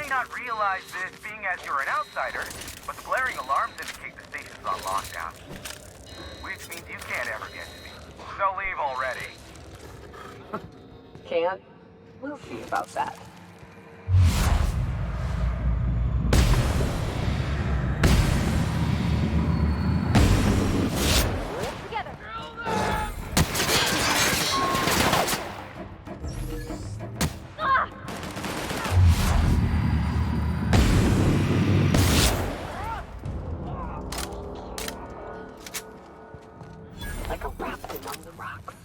may not realize this being as you're an outsider, but the blaring alarms indicate the station's on lockdown. Which means you can't ever get to me. So leave already. Can't? We'll see about that. Together. Ah! Like a raft among the rocks.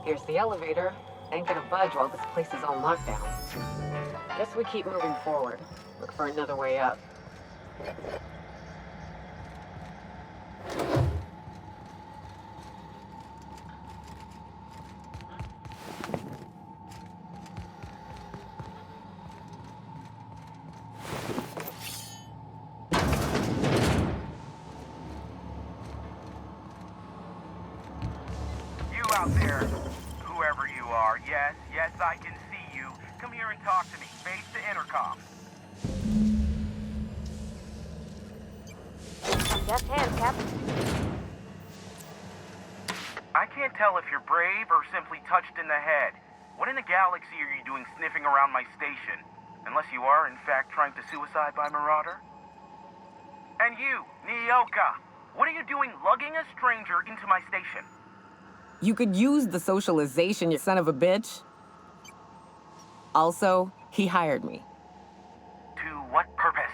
Here's the elevator. Ain't gonna budge while this place is on lockdown. Guess we keep moving forward. Look for another way up. You out there, whoever you are, yes, I can see you. Come here and talk to me, face the intercom. Left hand, Captain. I can't tell if you're brave or simply touched in the head. What in the galaxy are you doing sniffing around my station? Unless you are, in fact, trying to suicide by Marauder? And you, Nyoka, what are you doing lugging a stranger into my station? You could use the socialization, you son of a bitch. Also, he hired me. To what purpose?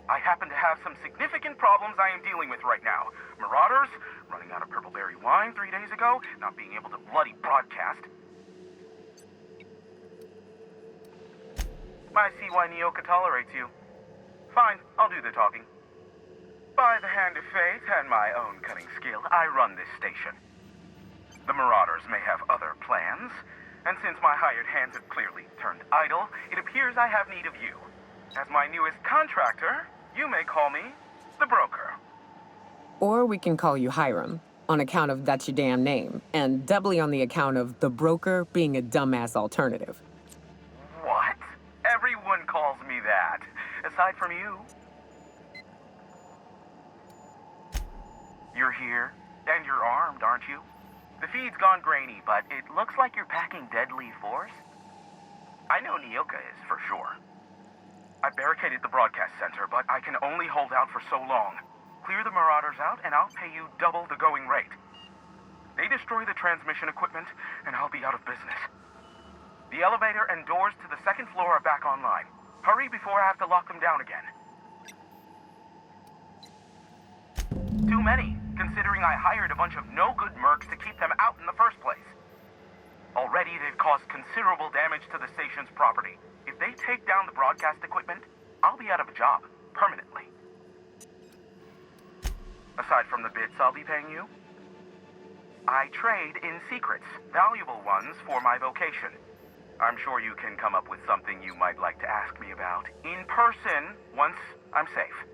I happen to have some significant problems I am dealing with right now. Marauders, running out of purple berry wine 3 days ago, not being able to bloody broadcast. I see why Nyoka tolerates you. Fine, I'll do the talking. By the hand of fate and my own cunning skill, I run this station. The Marauders may have other plans, and since my hired hands have clearly turned idle, it appears I have need of you. As my newest contractor, you may call me the Broker. Or we can call you Hiram, on account of that's your damn name, and doubly on the account of the Broker being a dumbass alternative. What? Everyone calls me that, aside from you. You're here, and you're armed, aren't you? The feed's gone grainy, but it looks like you're packing deadly force. I know Nyoka is, for sure. I barricaded the broadcast center, but I can only hold out for so long. Clear the Marauders out, and I'll pay you double the going rate. They destroy the transmission equipment, and I'll be out of business. The elevator and doors to the second floor are back online. Hurry before I have to lock them down again. Too many, considering I hired a bunch of no-good mercs to keep them out in the first place. Already, they've caused considerable damage to the station's property. If they take down the broadcast equipment, I'll be out of a job, permanently. Aside from the bits I'll be paying you, I trade in secrets, valuable ones for my vocation. I'm sure you can come up with something you might like to ask me about in person once I'm safe.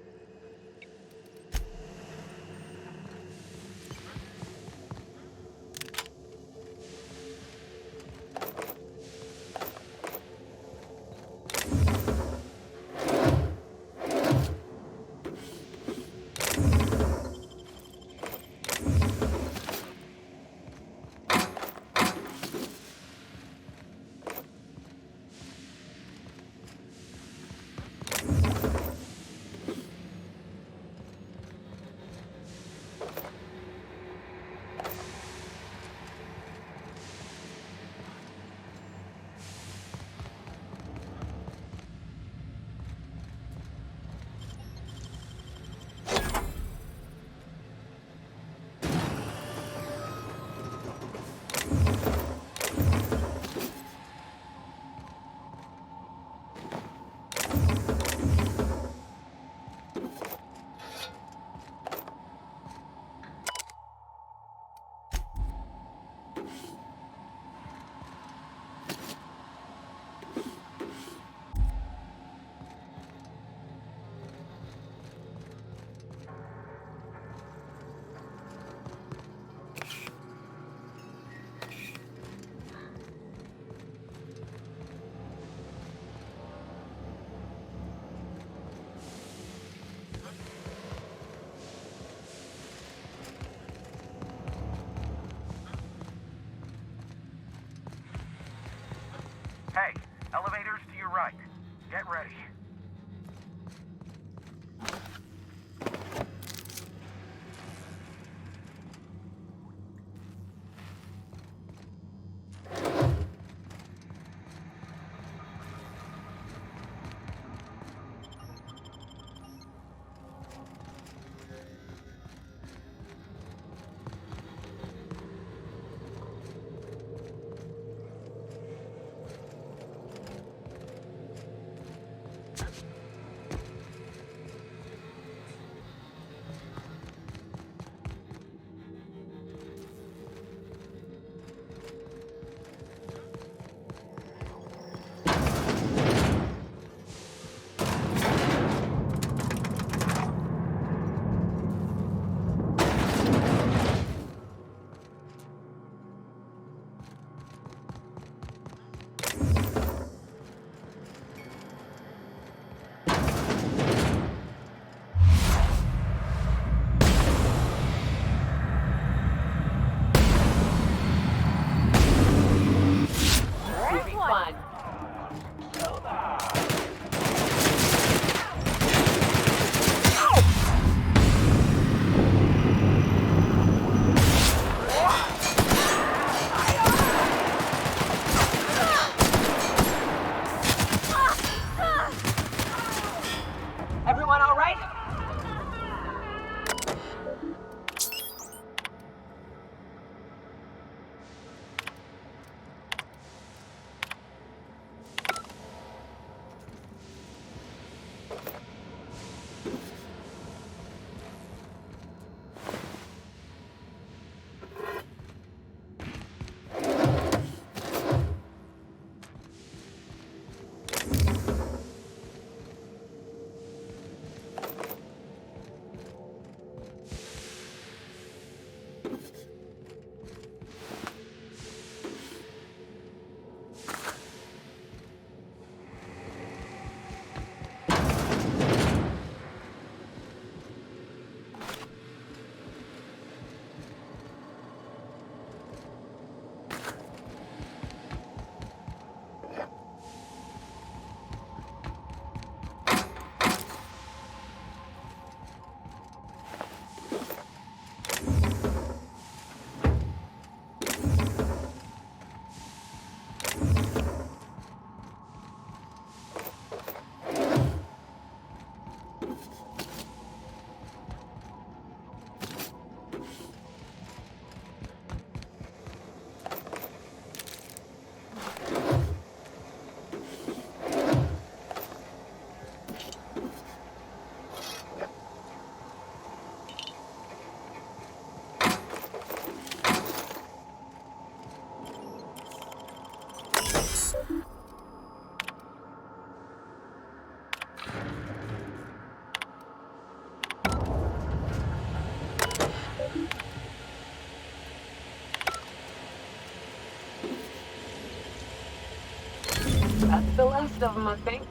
The last of them, I think.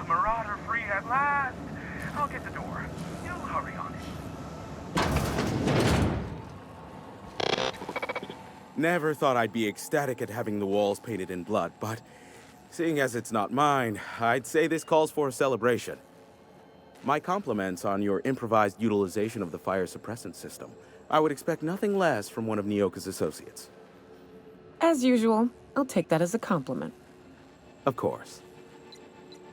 Marauder free at last. I'll get the door. You hurry on it. Never thought I'd be ecstatic at having the walls painted in blood, but seeing as it's not mine, I'd say this calls for a celebration. My compliments on your improvised utilization of the fire suppressant system. I would expect nothing less from one of Nyoka's associates. As usual, I'll take that as a compliment. Of course.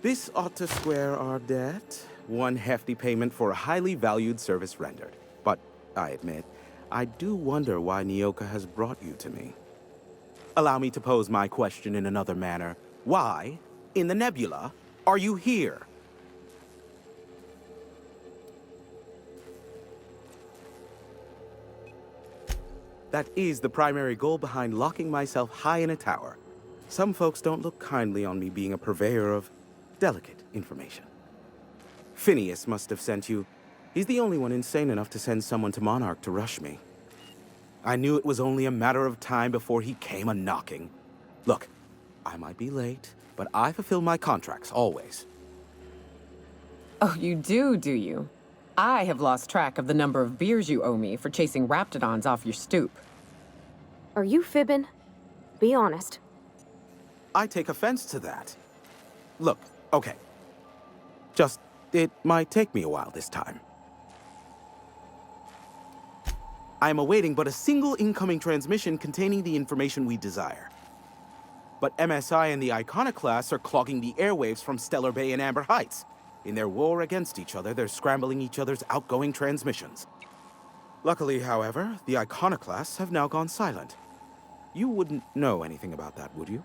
This ought to square our debt. One hefty payment for a highly valued service rendered. But, I admit, I do wonder why Nyoka has brought you to me. Allow me to pose my question in another manner. Why, in the nebula, are you here? That is the primary goal behind locking myself high in a tower. Some folks don't look kindly on me being a purveyor of delicate information. Phineas must have sent you. He's the only one insane enough to send someone to Monarch to rush me. I knew it was only a matter of time before he came a-knocking. Look, I might be late, but I fulfill my contracts, always. Oh, you do you? I have lost track of the number of beers you owe me for chasing raptidons off your stoop. Are you fibbing? Be honest. I take offense to that. Look, okay. Just, it might take me a while this time. I am awaiting but a single incoming transmission containing the information we desire. But MSI and the Iconoclasts are clogging the airwaves from Stellar Bay and Amber Heights. In their war against each other, they're scrambling each other's outgoing transmissions. Luckily, however, the Iconoclasts have now gone silent. You wouldn't know anything about that, would you?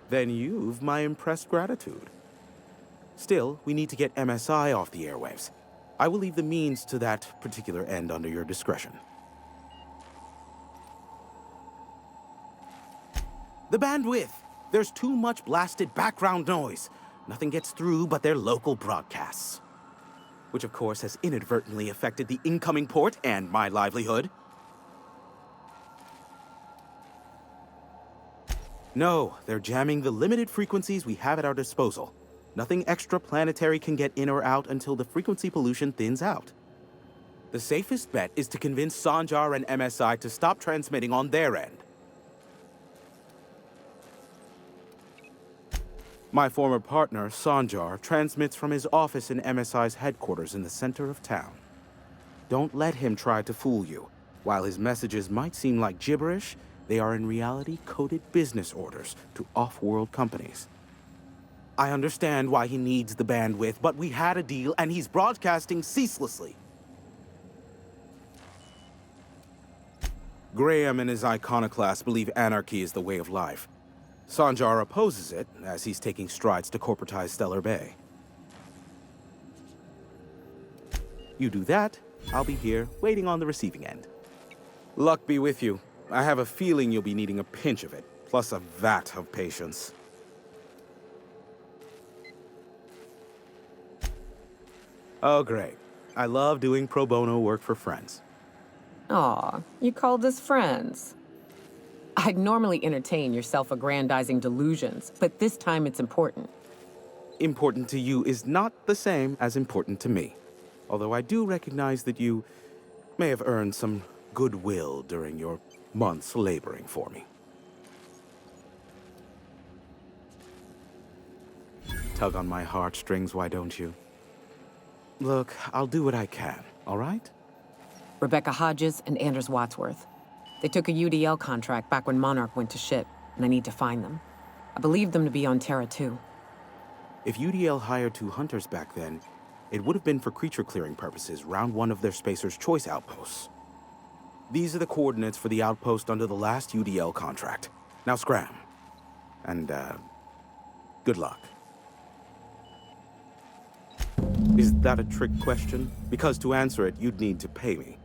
Then you've my impressed gratitude. Still, we need to get MSI off the airwaves. I will leave the means to that particular end under your discretion. The bandwidth! There's too much blasted background noise. Nothing gets through but their local broadcasts. Which of course has inadvertently affected the incoming port and my livelihood. No, they're jamming the limited frequencies we have at our disposal. Nothing extraplanetary can get in or out until the frequency pollution thins out. The safest bet is to convince Sanjar and MSI to stop transmitting on their end. My former partner, Sanjar, transmits from his office in MSI's headquarters in the center of town. Don't let him try to fool you. While his messages might seem like gibberish, they are in reality coded business orders to off-world companies. I understand why he needs the bandwidth, but we had a deal and he's broadcasting ceaselessly. Graham and his iconoclasts believe anarchy is the way of life. Sanjar opposes it, as he's taking strides to corporatize Stellar Bay. You do that, I'll be here, waiting on the receiving end. Luck be with you. I have a feeling you'll be needing a pinch of it, plus a vat of patience. Oh, great. I love doing pro bono work for friends. Aw, you called us friends. I'd normally entertain your self-aggrandizing delusions, but this time it's important. Important to you is not the same as important to me. Although I do recognize that you may have earned some goodwill during your months laboring for me. tug on my heartstrings, why don't you? Look, I'll do what I can, all right? Rebecca Hodges and Anders Wadsworth. They took a UDL contract back when Monarch went to shit, and I need to find them. I believe them to be on Terra 2. If UDL hired 2 hunters back then, it would have been for creature clearing purposes round one of their Spacer's Choice outposts. These are the coordinates for the outpost under the last UDL contract. Now scram. And, good luck. Is that a trick question? Because to answer it, you'd need to pay me.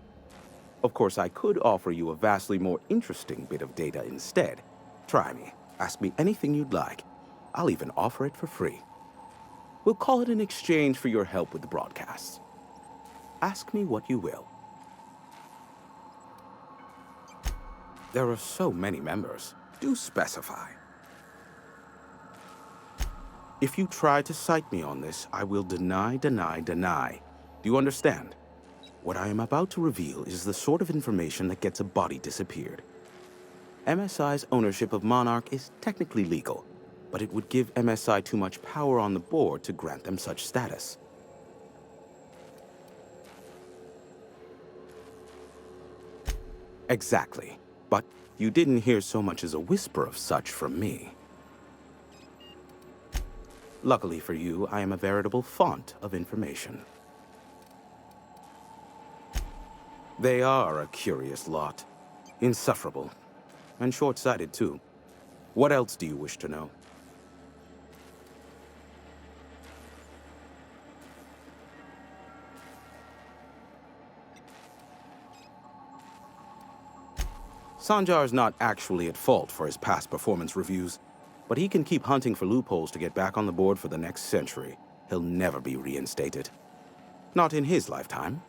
Of course, I could offer you a vastly more interesting bit of data instead. Try me. Ask me anything you'd like. I'll even offer it for free. We'll call it an exchange for your help with the broadcasts. Ask me what you will. There are so many members. Do specify. If you try to cite me on this, I will deny. Do you understand? What I am about to reveal is the sort of information that gets a body disappeared. MSI's ownership of Monarch is technically legal, but it would give MSI too much power on the board to grant them such status. Exactly. But you didn't hear so much as a whisper of such from me. Luckily for you, I am a veritable font of information. They are a curious lot. Insufferable. And short-sighted, too. What else do you wish to know? Sanjar's not actually at fault for his past performance reviews, but he can keep hunting for loopholes to get back on the board for the next century. He'll never be reinstated. Not in his lifetime.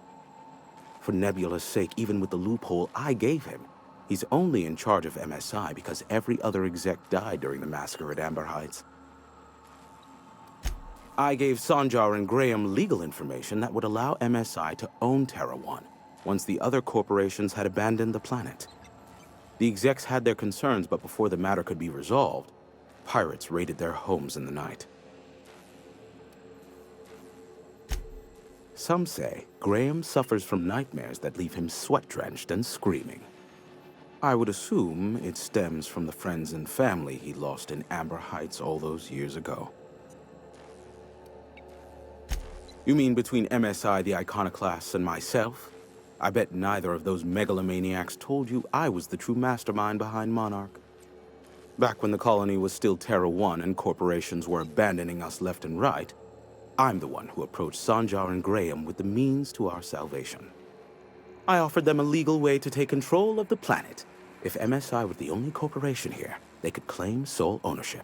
For Nebula's sake, even with the loophole I gave him, he's only in charge of MSI because every other exec died during the massacre at Amber Heights. I gave Sanjar and Graham legal information that would allow MSI to own Terra 1 once the other corporations had abandoned the planet. The execs had their concerns, but before the matter could be resolved, pirates raided their homes in the night. Some say Graham suffers from nightmares that leave him sweat-drenched and screaming. I would assume it stems from the friends and family he lost in Amber Heights all those years ago. You mean between MSI, the Iconoclasts, and myself? I bet neither of those megalomaniacs told you I was the true mastermind behind Monarch. Back when the colony was still Terra 1 and corporations were abandoning us left and right, I'm the one who approached Sanjar and Graham with the means to our salvation. I offered them a legal way to take control of the planet. If MSI were the only corporation here, they could claim sole ownership.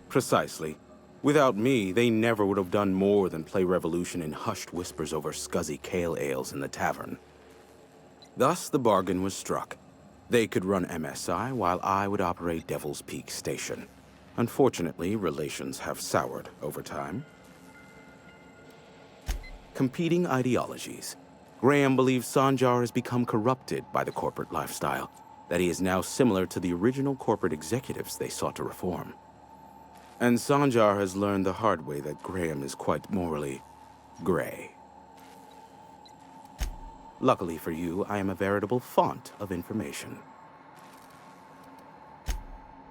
Precisely. Without me, they never would have done more than play Revolution in hushed whispers over scuzzy kale ales in the tavern. Thus, the bargain was struck. They could run MSI while I would operate Devil's Peak Station. Unfortunately, relations have soured over time. Competing ideologies. Graham believes Sanjar has become corrupted by the corporate lifestyle, that he is now similar to the original corporate executives they sought to reform. And Sanjar has learned the hard way that Graham is quite morally gray. Luckily for you, I am a veritable font of information.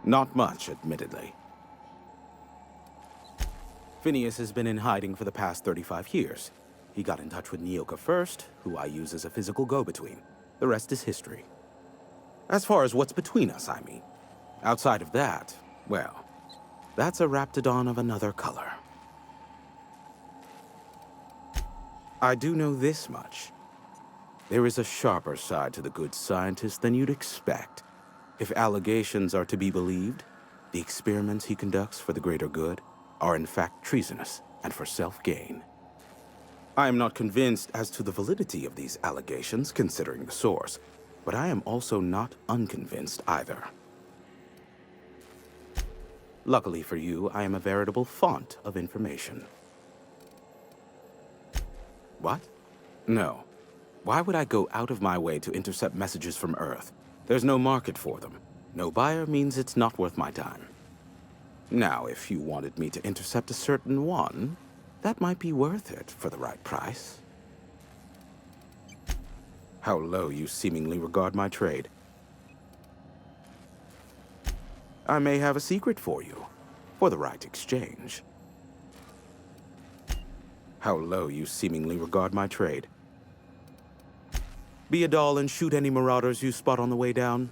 Not much, admittedly. Phineas has been in hiding for the past 35 years. He got in touch with Nyoka first, who I use as a physical go-between. The rest is history. As far as what's between us, I mean. Outside of that, well, that's a raptidon of another color. I do know this much. There is a sharper side to the good scientist than you'd expect. If allegations are to be believed, the experiments he conducts for the greater good are in fact treasonous and for self-gain. I am not convinced as to the validity of these allegations, considering the source, but I am also not unconvinced either. Luckily for you, I am a veritable font of information. What? No. Why would I go out of my way to intercept messages from Earth? There's no market for them. No buyer means it's not worth my time. Now, if you wanted me to intercept a certain one, that might be worth it for the right price. How low you seemingly regard my trade. I may have a secret for you, for the right exchange. How low you seemingly regard my trade. Be a doll and shoot any marauders you spot on the way down.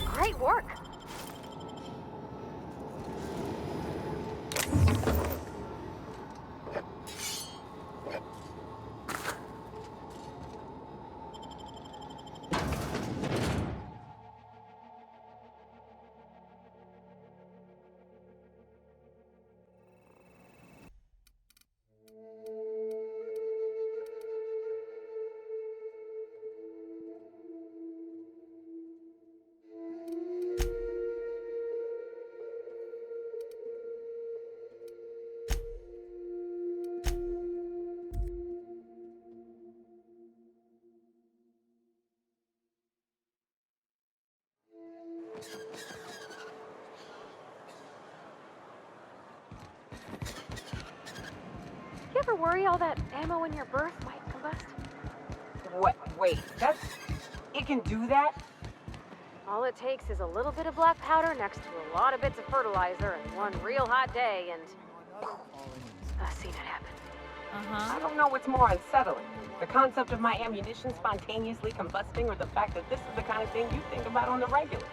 Great work. You ever worry all that ammo in your berth might combust? What? Wait, that's... It can do that? All it takes is a little bit of black powder next to a lot of bits of fertilizer and one real hot day and... I've seen it happen. I don't know what's more unsettling. The concept of my ammunition spontaneously combusting or the fact that this is the kind of thing you think about on the regular.